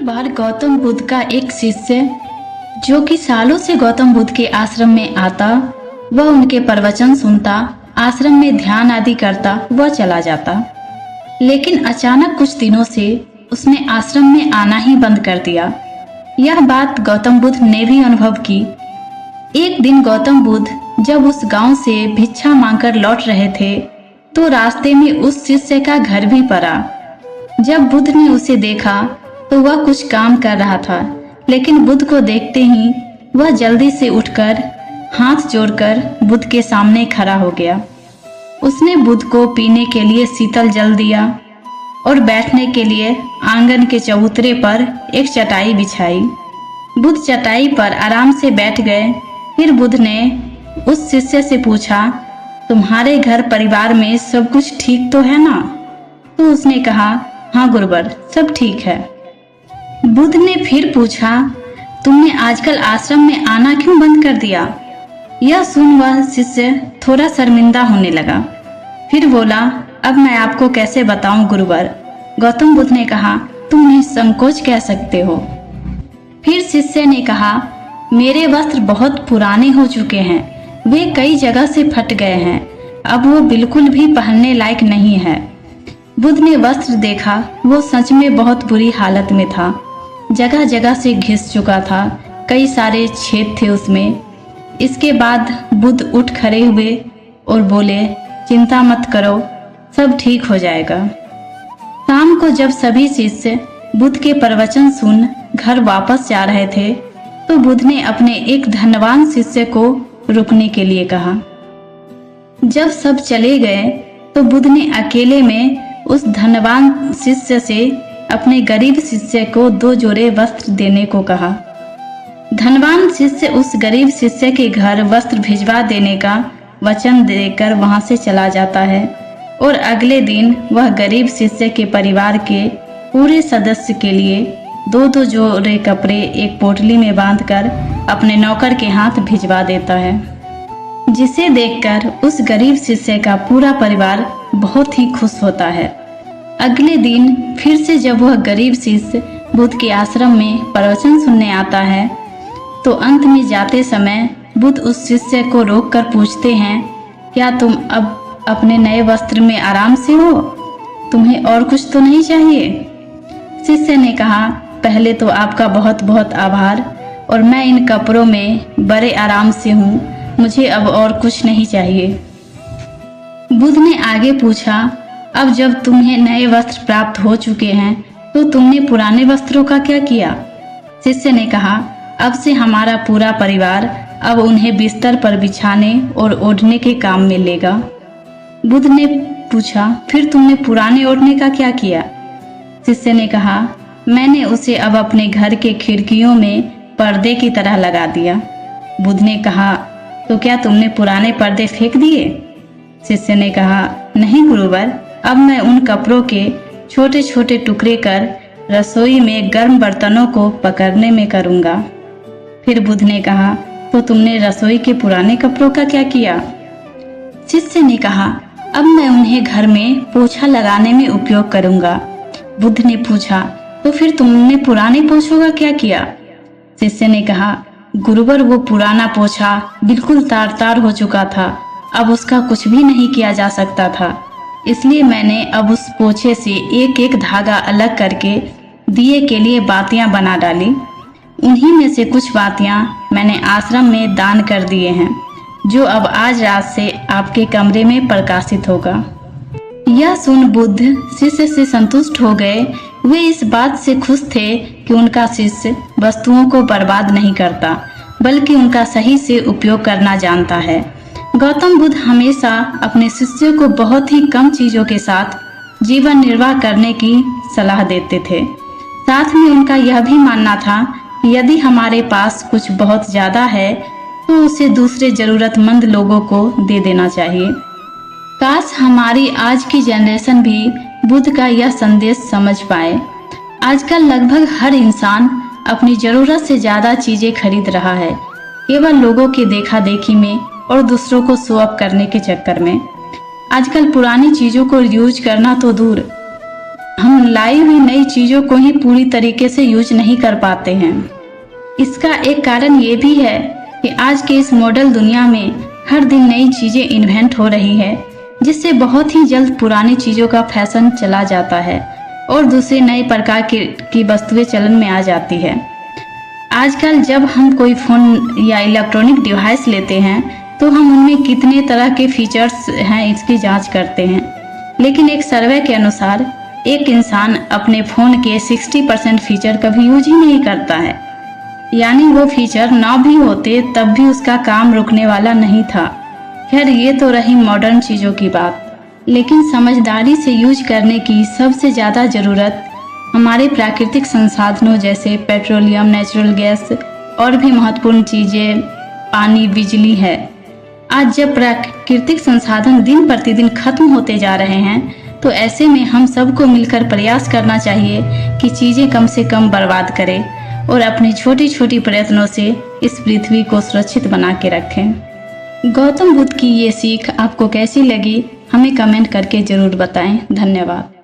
एक बार गौतम बुद्ध का एक शिष्य जो कि सालों से गौतम बुद्ध के आश्रम में आता, वह उनके प्रवचन सुनता, आश्रम में ध्यान आदि करता, वह चला जाता। लेकिन अचानक कुछ दिनों से उसने आश्रम में आना ही बंद कर दिया। यह बात गौतम बुद्ध ने भी अनुभव की। एक दिन गौतम बुद्ध जब उस गांव से भिक्षा मांगकर लौट रहे थे तो रास्ते में उस शिष्य का घर भी पड़ा। जब बुद्ध ने उसे देखा तो वह कुछ काम कर रहा था, लेकिन बुद्ध को देखते ही वह जल्दी से उठकर हाथ जोड़कर बुद्ध के सामने खड़ा हो गया। उसने बुद्ध को पीने के लिए शीतल जल दिया और बैठने के लिए आंगन के चबूतरे पर एक चटाई बिछाई। बुद्ध चटाई पर आराम से बैठ गए। फिर बुद्ध ने उस शिष्य से पूछा, तुम्हारे घर परिवार में सब कुछ ठीक तो है ना? तो उसने कहा, हाँ गुरुवर, सब ठीक है। बुद्ध ने फिर पूछा, तुमने आजकल आश्रम में आना क्यों बंद कर दिया? यह सुन वह शिष्य थोड़ा शर्मिंदा होने लगा। फिर बोला, अब मैं आपको कैसे बताऊं गुरुवर? गौतम बुद्ध ने कहा, तुम निसंकोच कह सकते हो। फिर शिष्य ने कहा, मेरे वस्त्र बहुत पुराने हो चुके हैं, वे कई जगह से फट गए हैं, अब वो बिल्कुल भी पहनने लायक नहीं है। बुद्ध ने वस्त्र देखा, वो सच में बहुत बुरी हालत में था, जगह जगह से घिस चुका था, कई सारे छेद थे उसमें। इसके बाद बुद्ध उठ खड़े हुए और बोले, चिंता मत करो, सब ठीक हो जाएगा। शाम को जब सभी शिष्य बुद्ध के प्रवचन सुन घर वापस जा रहे थे तो बुद्ध ने अपने एक धनवान शिष्य को रुकने के लिए कहा। जब सब चले गए तो बुद्ध ने अकेले में उस धनवान शिष्य से अपने गरीब शिष्य को 2 जोड़े वस्त्र देने को कहा। धनवान शिष्य उस गरीब शिष्य के घर वस्त्र भिजवा देने का वचन देकर वहां से चला जाता है और अगले दिन वह गरीब शिष्य के परिवार के पूरे सदस्य के लिए 2-2 जोड़े कपड़े एक पोटली में बांधकर अपने नौकर के हाथ भिजवा देता है, जिसे देखकर उस गरीब शिष्य का पूरा परिवार बहुत ही खुश होता है। अगले दिन फिर से जब वह गरीब शिष्य बुद्ध के आश्रम में प्रवचन सुनने आता है तो अंत में जाते समय बुद्ध उस शिष्य को रोककर पूछते हैं, क्या तुम अब अपने नए वस्त्र में आराम से हो? तुम्हें और कुछ तो नहीं चाहिए? शिष्य ने कहा, पहले तो आपका बहुत बहुत आभार, और मैं इन कपड़ों में बड़े आराम से हूँ, मुझे अब और कुछ नहीं चाहिए। बुद्ध ने आगे पूछा, अब जब तुम्हें नए वस्त्र प्राप्त हो चुके हैं तो तुमने पुराने वस्त्रों का क्या किया? शिष्य ने कहा, अब से हमारा पूरा परिवार अब उन्हें बिस्तर पर बिछाने और ओढ़ने के काम में लेगा। बुद्ध ने पूछा, फिर तुमने पुराने ओढ़ने का क्या किया? शिष्य ने कहा, मैंने उसे अब अपने घर के खिड़कियों में पर्दे की तरह लगा दिया। बुद्ध ने कहा, तो क्या तुमने पुराने पर्दे फेंक दिए? शिष्य ने कहा, नहीं गुरुवर, अब मैं उन कपड़ों के छोटे छोटे टुकड़े कर रसोई में गर्म बर्तनों को पकड़ने में करूँगा। फिर बुद्ध ने कहा, तो तुमने रसोई के पुराने कपड़ों का क्या किया? शिष्य ने कहा, अब मैं उन्हें घर में पोछा लगाने में उपयोग करूँगा। बुद्ध ने पूछा, तो फिर तुमने पुराने पोछों का क्या किया? शिष्य ने कहा, गुरुवर, वो पुराना पोछा बिल्कुल तार तार हो चुका था, अब उसका कुछ भी नहीं किया जा सकता था, इसलिए मैंने अब उस पोछे से एक एक धागा अलग करके दिए के लिए बातियां बना डाली। उन्हीं में से कुछ बातियां मैंने आश्रम में दान कर दिए हैं, जो अब आज रात से आपके कमरे में प्रकाशित होगा। यह सुन बुद्ध शिष्य से संतुष्ट हो गए। वे इस बात से खुश थे कि उनका शिष्य वस्तुओं को बर्बाद नहीं करता, बल्कि उनका सही से उपयोग करना जानता है। गौतम बुद्ध हमेशा अपने शिष्यों को बहुत ही कम चीजों के साथ जीवन निर्वाह करने की सलाह देते थे। साथ में उनका यह भी मानना था कि यदि हमारे पास कुछ बहुत ज्यादा है तो उसे दूसरे जरूरतमंद लोगों को दे देना चाहिए। काश हमारी आज की जनरेशन भी बुद्ध का यह संदेश समझ पाए। आजकल लगभग हर इंसान अपनी जरूरत से ज्यादा चीजें खरीद रहा है, केवल लोगों के देखा देखी में और दूसरों को शो अप करने के चक्कर में। आजकल पुरानी चीजों को यूज करना तो दूर, हम लाई हुई नई चीज़ों को ही पूरी तरीके से यूज नहीं कर पाते हैं। इसका एक कारण ये भी है कि आज के इस मॉडल दुनिया में हर दिन नई चीज़ें इन्वेंट हो रही है, जिससे बहुत ही जल्द पुरानी चीज़ों का फैशन चला जाता है और दूसरे नए प्रकार की वस्तुएं चलन में आ जाती है। आजकल जब हम कोई फ़ोन या इलेक्ट्रॉनिक डिवाइस लेते हैं तो हम उनमें कितने तरह के फीचर्स हैं इसकी जांच करते हैं, लेकिन एक सर्वे के अनुसार एक इंसान अपने फ़ोन के 60% फीचर कभी यूज ही नहीं करता है। यानी वो फीचर ना भी होते तब भी उसका काम रुकने वाला नहीं था। खैर, ये तो रही मॉडर्न चीज़ों की बात, लेकिन समझदारी से यूज करने की सबसे ज़्यादा ज़रूरत हमारे प्राकृतिक संसाधनों जैसे पेट्रोलियम, नेचुरल गैस और भी महत्वपूर्ण चीज़ें पानी, बिजली है। आज जब प्राकृतिक संसाधन दिन प्रतिदिन खत्म होते जा रहे हैं तो ऐसे में हम सबको मिलकर प्रयास करना चाहिए कि चीज़ें कम से कम बर्बाद करें और अपनी छोटी छोटी प्रयत्नों से इस पृथ्वी को सुरक्षित बना के रखें। गौतम बुद्ध की ये सीख आपको कैसी लगी हमें कमेंट करके ज़रूर बताएं। धन्यवाद।